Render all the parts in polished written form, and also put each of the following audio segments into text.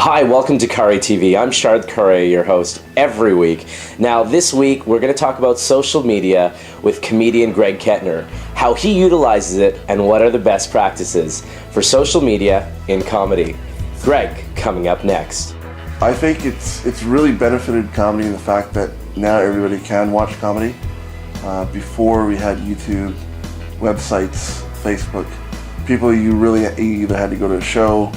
Hi, welcome to Khare TV. I'm Shard Khare, your host every week. Now, this week we're going to talk about social media with comedian Greg Ketter, how he utilizes it, and what are the best practices for social media in comedy. Greg, coming up next. I think it's really benefited comedy in the fact that now everybody can watch comedy. Before we had YouTube, websites, Facebook, people you either had to go to a show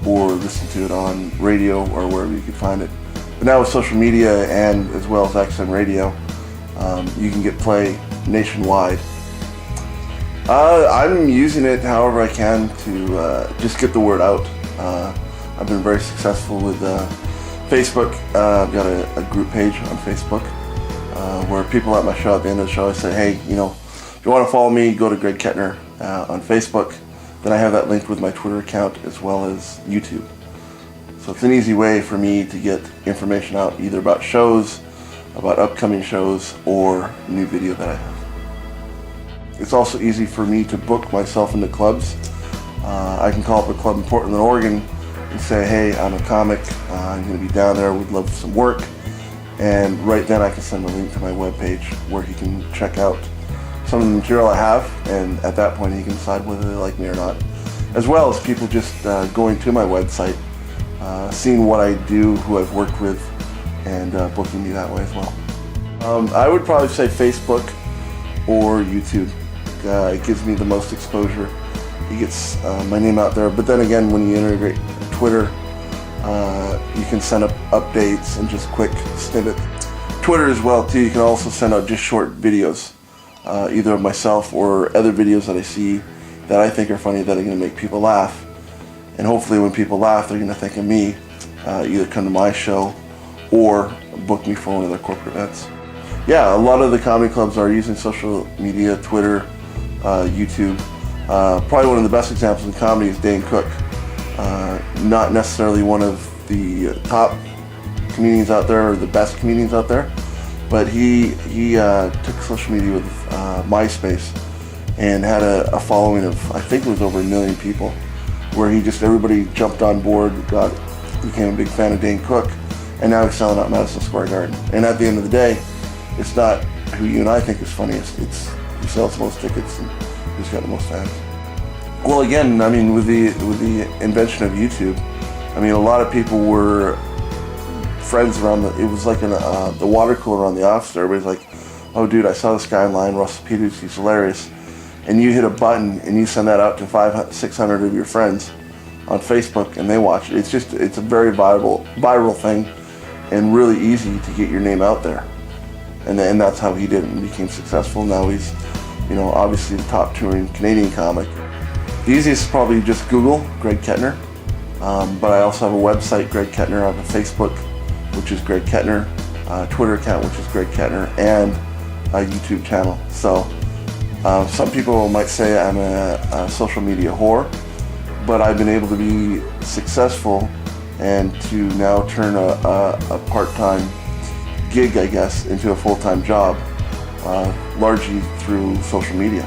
or listen to it on radio or wherever you could find it. But now with social media and as well as XM radio, you can get play nationwide. I'm using it however I can to just get the word out. I've been very successful with Facebook. I've got a group page on Facebook where people at my show, at the end of the show, I say, hey, if you want to follow me, go to Greg Ketter on Facebook. Then I have that linked with my Twitter account as well as YouTube. So it's an easy way for me to get information out either about shows, about upcoming shows, or new video that I have. It's also easy for me to book myself into clubs. I can call up a club in Portland, Oregon and say, hey, I'm a comic, I'm going to be down there, would love some work. And right then I can send a link to my webpage where he can check out some of the material I have, and at that point he can decide whether they like me or not. As well as people just going to my website, seeing what I do, who I've worked with, and booking me that way as well. I would probably say Facebook or YouTube. It gives me the most exposure. It gets my name out there, but then again, when you integrate Twitter, you can send up updates and just quick snippets. Twitter as well too, you can also send out just short videos. Either of myself or other videos that I see that I think are funny that are going to make people laugh. And hopefully when people laugh, they're going to think of me, either come to my show or book me for one of their corporate events. Yeah, a lot of the comedy clubs are using social media, Twitter, YouTube. Probably one of the best examples in comedy is Dane Cook. Not necessarily one of the top comedians out there or the best comedians out there, but he took social media with MySpace and had a following of, I think it was over 1 million people, where everybody jumped on board, became a big fan of Dane Cook, and now he's selling out Madison Square Garden. And at the end of the day, it's not who you and I think is funniest, it's who sells the most tickets and who's got the most fans. Well, again, I mean, with the invention of YouTube, I mean, a lot of people were friends around it was like the water cooler around the office. Everybody's like, oh dude, I saw this guy online, Russell Peters, he's hilarious. And you hit a button and you send that out to 500, 600 of your friends on Facebook and they watch it. It's a very viral thing and really easy to get your name out there. And that's how he did it and became successful. Now he's, obviously the top touring Canadian comic. The easiest is probably just Google Greg Ketter. But I also have a website, Greg Ketter. I have a Facebook, which is Greg Ketter, Twitter account, which is Greg Ketter, and a YouTube channel. So some people might say I'm a social media whore, but I've been able to be successful and to now turn a part-time gig, I guess, into a full-time job, largely through social media.